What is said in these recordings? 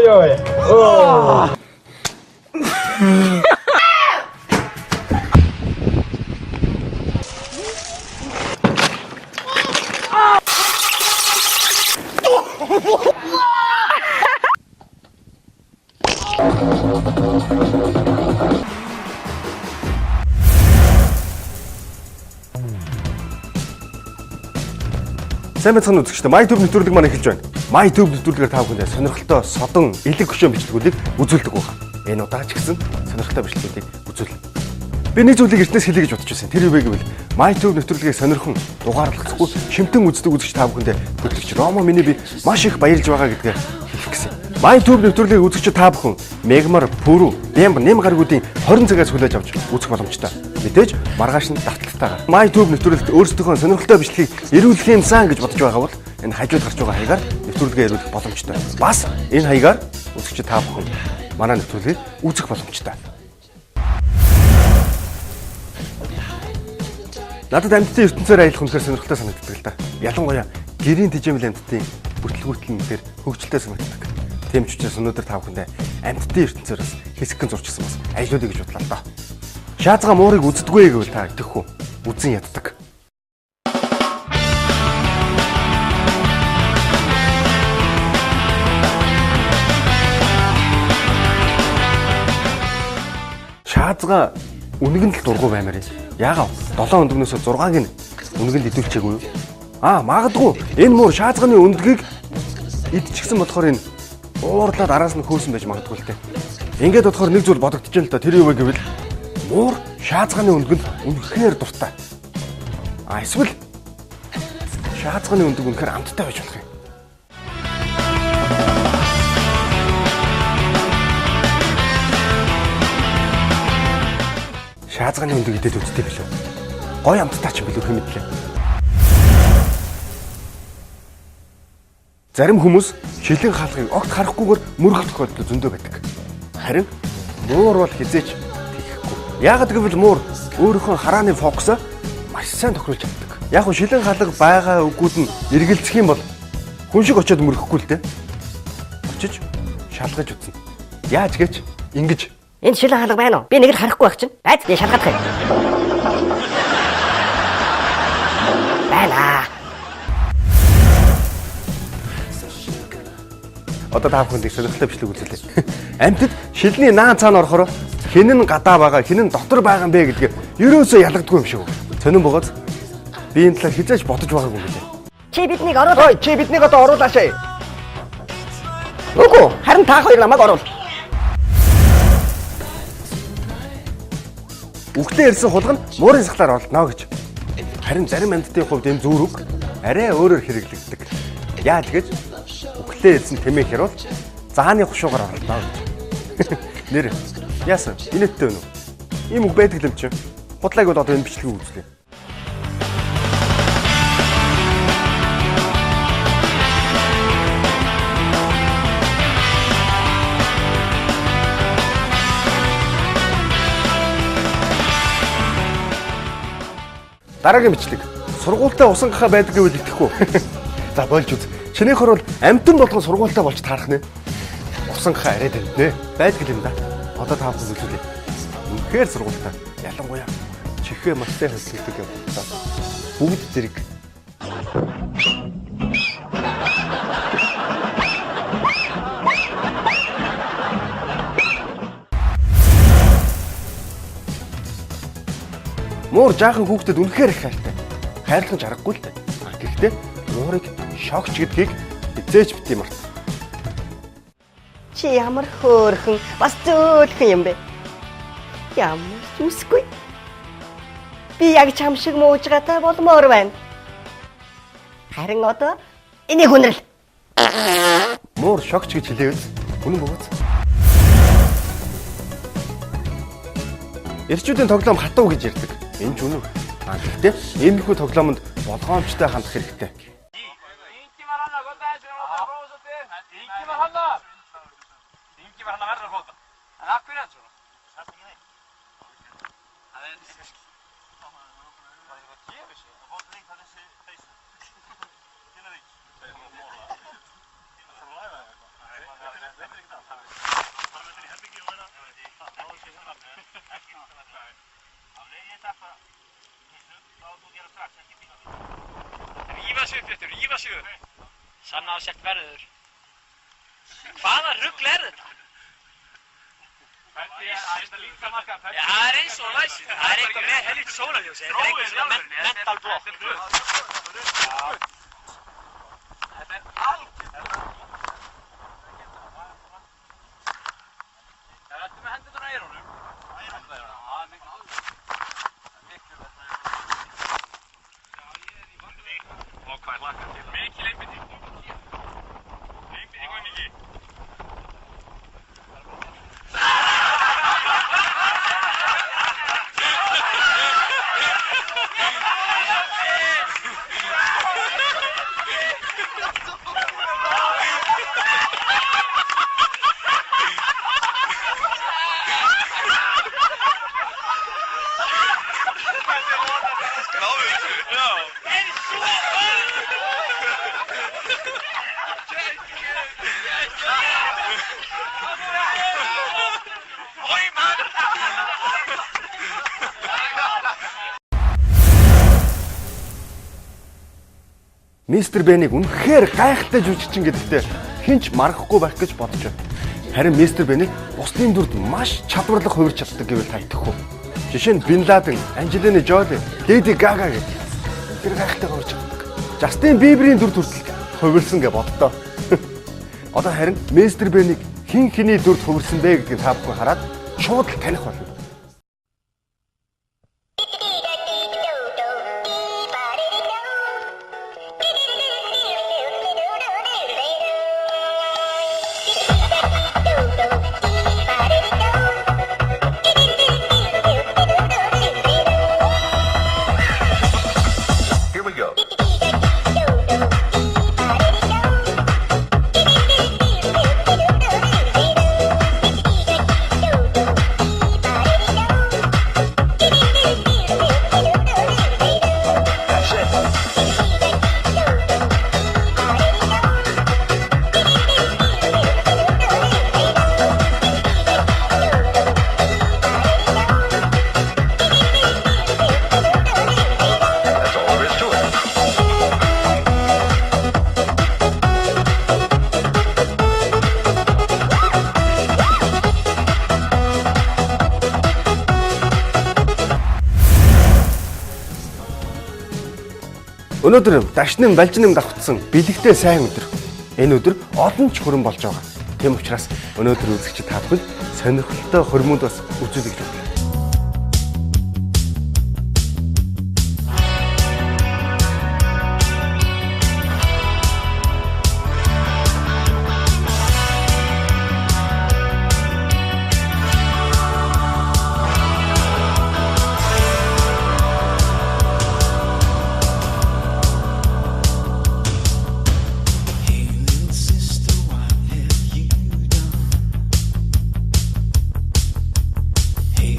ой. Сайн байцгаана үзэгчдээ. MyTube нэвтрүүлэг маань эхэлж байна. MyTube нэвтрүүлгээр та бүхэндээ сонирхолтой содон элэг хөшөө бичлэгүүдийг үзүүлдэг байгаа. Энэ удаа ч гэсэн сонирхолтой бичлэгүүдийг үзүүлнэ. Би нэг зүйлийг эртнээс хэлье гэж бодож байсан. Тэр юу вэ гэвэл MyTube нэвтрүүлгийг сонирхон дугаарлахгүй шимтэн үздэг үзэгч та бүхэндээ хөтлөгч Ромо миний би маш их баярлж байгаа гэдгээ хэлэх гэсэн. MyTube нэвтрүүлгийг үзэгч та бүхэн Мегмар, Пүрү, Бямб, нэм гаргуудын 20 цагаас хүлээж авч үзэх боломжтой. Мэдээж маргааш нь давталтайгаар MyTube нэвтрүүлэгт өөрсдийнхөө сонирхолтой бичлэгийг ирүүлэх юмсан гэж бодож байгаа бол энэ хажууд гарч байгаа хаягаар нэвтрүүлгээ ирүүлэх боломжтой. Бас энэ хаягаар үзэгч та бүхэн манай нэвтрүүлгийг үзэх боломжтой. Надад амьтдын ертөнцөөр аялах үнэхээр сонирхолтой санагддаг л да. Ялангуяа гэрийн тэжээмэл амьтдын бүртлгүүтлэнээр хөгжилтэй санагддаг. Тийм ч учраас өнөөдөр та бүхэндээ амьтдын ертөнцөөс хэсэгхэн зурчихсан бас аялуулъя гэж бодлоо л доо. Шаазгаа муурыг үздэггүй гэвэл та итгэх үү? Үзэн яддаг. Шаазгаа үнэгэнд л дургу баймаар юм. Яагаад 7 өндөгнөөс 6-ыг нь үнэгэнд идэвхчихээгүй юу? Магадгүй энэ муур шаазганы өндгийг идчихсэн болохоор энэ уурлаад араас нь хөөсөн байж магадгүй л те. Ингээд бодохоор нэг зүйл бодогдож байна л да. Тэр юу вэ гэвэл муур шаазганы өндгөнд үнэхээр дуртай. Эсвэл шаазганы өндөг үнэхээр амттай байж болох юм. Шаазганы өндөг идээд үзтээ билүү? Гой амттай ч билүү хэмэдлээ. Зарим хүмүүс шилэн хаалгыг огт харахгүйгээр мөргөх тохиолдол зөндөө байдаг. Харин муур бол хизээч тийхгүй. Яагаад гэвэл муур өөрийнхөө харааны фокусоо маш сайн тохируулж чаддаг. Яг нь шилэн хаалга байгаа үгүүд нь эргэлзэх юм бол хүн шиг очиод мөргөхгүй л дээ. Очиж шалгаж үзнэ. Яаж гэж ингэж. Энд шилэн хаалга байна уу? Би нэг л харахгүй байх чинь. Байц би шалгах юм. Байна. Одоо та бүхэнд сонирхолтой бичлэг үзүүлээ. Амьтад шилний наан цаана орохоор хэн нь гадаа байгаа, хэн нь дотор байгаа юм бэ гэдгээ ерөөсөө ялгадгүй юм шиг. Сонирн богоос би энэ талаар хизээж бодож байгаагүй юм гэлээ. Чи биднийг оруулаа. Ой, чи биднийг одоо оруулаашаа. Үгүй, харин та хоёр намайг оруул. Үхлээ ирсэн хулган муурын сахлаар олдно гэж. Харин зарим амьтдын хувьд энэ зүрх арай өөрөөр хэрэглэгддэг. Яаж гэж үхлээ ирсэн тэмээх яруу зааны хушуугаар олдно гэж. Нэр яасан? Инээдтэй байна уу? Ийм үг байдаг юм чинь. Худлааг бол одоо энэ бичлэгийг үзлээ. Дараагийн бичлэг. Сургуультай усан гахаа байдаг гэвэл итгэхгүй. За болж үз. Чинийхөр бол амтан болгон сургуультай болж таарах нэ. Усан гахаа арай тэмднэ. Байдаг юм да. Одоо та бүхэн үзүүлээ. Үнэхээр сургуультай. Ялангуяа чихээ мастай хөдөлгдөг юм. Бүгд зэрэг. Муур жаахан хүүхдэд үнэхээр их хайртай. Хайрлах аргагүй л дээ. Гэхдээ муурыг шогч гэдгийг хизээч бити март. Чи ямар хөөрхөн, бас зөөлхөн юм бэ? Ямар ч үсгүй. Би яг чам шиг муужгатай болмоор байна. Харин одоо энийг хүнрэл. Муур шогч гэж хэлээвэл үнэн бөгөөц. Эрчүүдийн тоглоом хатуу гэж ярьдаг. Энэ ч үнэн. Гэхдээ иймэрхүү тоглоомонд болгоомжтой хандах хэрэгтэй. sig upp, Pétur, rífa sig upp. Sanna á sett verður. Hvaða rugl þetta? Já, það eins og læsir. Það eitthvað með helviti sólarljósi. Þetta eitthvað svona mental block. Þetta algjör. Það ertu með hendurnar á eyrunum. Og hvað hlakkar til? Mikil einbinding. Einbinding og mikið. Мистер Бэнийг үнэхээр гайхалтай жүжигчин гэдэгтээ хинч маргахгүй байх гэж бодож байна. Харин мистер Бэнийг бусдын дүрд маш чадварлаг хувирч чаддаг гэвэл тайтахгүй. Жишээ нь Бин Ладен, Анжелина Жоли, Леди Гага гэх тэр гайхалтай хувирч чаддаг. Жастин Биберийн дүрд хүртэл хувирсан гэж боддоо. Одоо харин мистер Бэнийг хин хэний дүрд хувирсан бэ гэдгийг та бүхэн хараад шууд л таних болно. Өнөөдөр дашнын балжнын давхцсан бэлэгтэй сайн өдөр. Энэ өдөр олон ч хүрэн болж байгаа. Тэм учраас өнөөдөр үзэгчид та бүхэн сонирхолтой хормонд бас үзүүлэх гэж бодлоо. Hey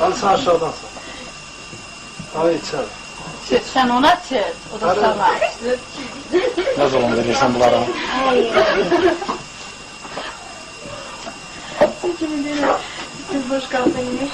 Alsın aşağıdan sor. Ay içeri. Sen ona çek, o da sana. Ne zaman verirsen bunlara? Boş kaldın yine.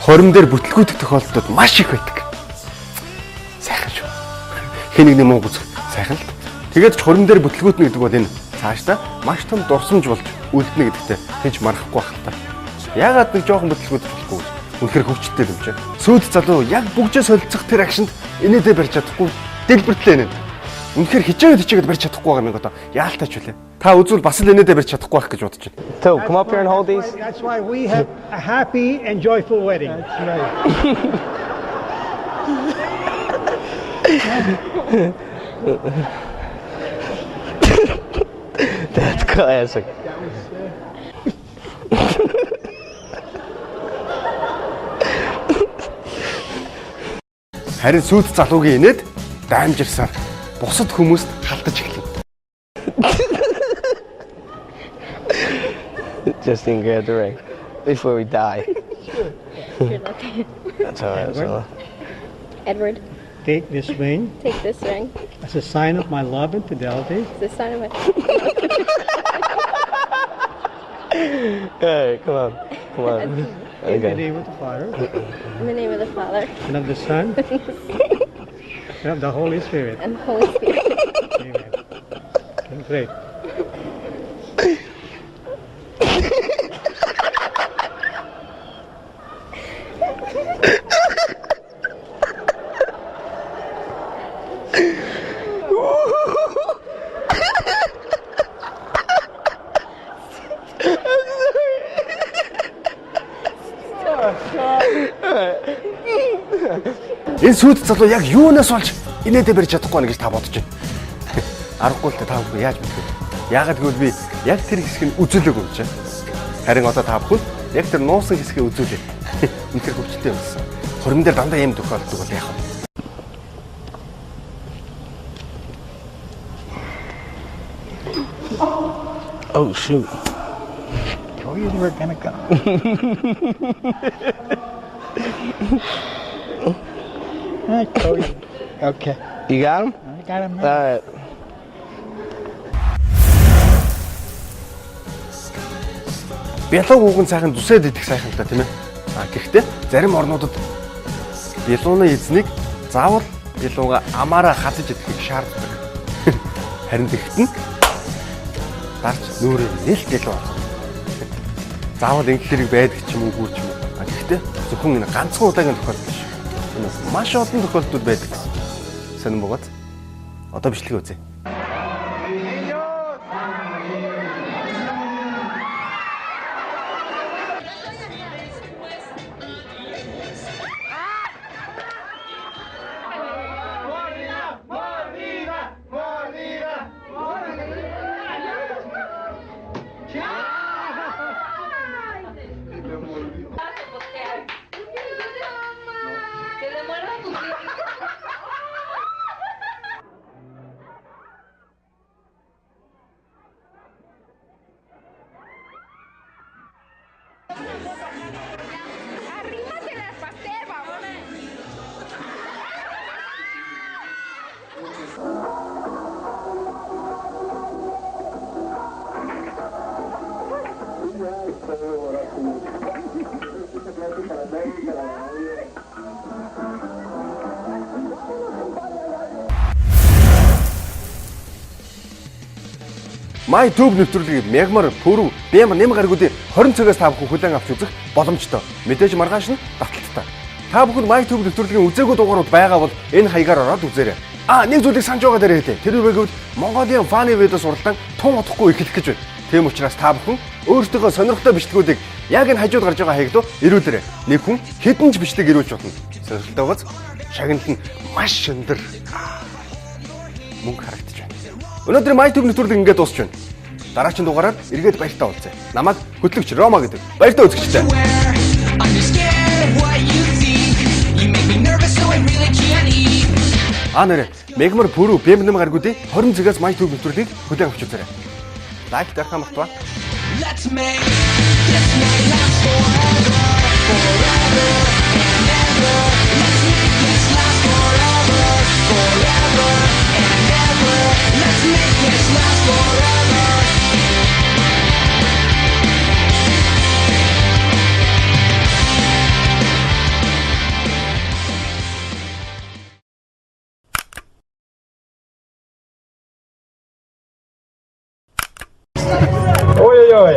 Хорим дээр бүтлгүүдэх тохиолдлууд маш их байдаг. Сайхан шүү. Хэнийг нэм ууг үзэх сайхан л. Тэгээд ч хорим дээр бүтлгүүтнэ гэдэг бол энэ цаашдаа маш том дурсамж болж үлдэнэ гэдэгтээ хинч марахгүй байх л та. Яагаад нэг жоохон бүтлгүүд болохгүй вэ? Үнэхээр хөвчтэй юм чинь. Сүйд залуу яг бүгжээ солилцох тэр акшнд инээдээ барьж чадахгүй дэлбэртлээ нэ. Үнэхээр хичээгээд барьж чадахгүй байгаа юм одоо. Яалтаач үлээ. Та үзвэл бас л инээдээ барьж чадахгүй байх гэж бодож байна. So, come up here and hold these. That's why we have a happy and joyful wedding. That's right. That's classic. Харин сүйд залуугийн инээд даймжирсаар бусад хүмүүст халтаж эхлэв. Just didn't get the ring before we die. You're lucky. That's all right. So. Edward, Take this ring take this ring. as a sign of my love and fidelity. It's a sign of my. Hey, come on. Come on. In the Okay. name of the Father, In the name of the Father and of the Son, and of the Holy Spirit. and the Holy Spirit. Amen. Okay, great. Энэ сүйд залуу яг юунаас болж инээдээ барьж чадахгүй байна гэж та бодож байна. Аргагүй л та бүхэн яаж мэдэх вэ? Яагаад гэвэл би яг тэр хэсгийг үзүүлээгүй юм чинь. Харин одоо та бүхэн яг тэр нуусан хэсгийг үзүүлээ. Үнэхээр хөвчлээ юмсан. Хорим дээр дандаа юм тохиолддог бол яах вэ? Oh shoot. Oh, you were gonna go. Hi, Cody. Okay. You got him? I got him All now. right. Бялууг уган сайхан зүсээд идэх сайхан та тийм ээ. Гэхдээ зарим орнуудад бялууны эзнийг заавал бялууга амаараа хазаж идэхийг шаарддаг. Харин тэгэхэд нь дарж нүүрээ нэлт бялуу болох. Заавал ингэх хэрэг байдаг ч юм уу гүр ч юм уу. Гэхдээ зөвхөн энэ ганцхан удаагийн тохиолдол биш. Маш олон тохиолдлууд байдаг гэсэн. Сонирн богоц. Одоо бичлэгээ үзье. MyTube нэвтрүүлгийг мягмар, пүрүү, бямар нэм гаргуудын 20 цагаас та бүхэн хүлээн авч үзэх боломжтой. Мэдээж маргааш нь давталттай. Та бүхэн MyTube нэвтрүүлгийн үзээгүй дугаарууд байгаа бол энэ хаягаар ороод үзээрэй. Нэг зүйлийг санаж байгаа дээрээ хэлээ. Тэр үеийг Mongolian Funny Video суралдан тун утахгүй эхлэх гэж байна. Тийм учраас та бүхэн өөрсдөө сонирхолтой бичлэгүүдийг яг энэ хажууд гарч байгаа хаягдуу ирүүлээрэй. Нэг хүн хэдэн ч бичлэг ирүүлж болно. Сонирхолтой байгааз шагналт нь маш өндөр. Мөнгө харагдаж байна. Өнөөдөр MyTube нэвтрүүлэг ингээд дуусч байна. Дараагийн дугаараар эргээд баяртай уулзъя. Намайг хөтлөгч Рома гэдэг. Баяртай үзэгчтэй. Нэрэ мегмар пүрүү бэмнэм гаргуудын 20 цагаас MyTube нэвтрүүлгийг хүлээн авч үзээрэй. Лайк дарахаа мартаваа. Let's make this night last forever, forever and ever. Let's make this last forever, forever and ever. Let's make this last forever. Ой-ой-ой.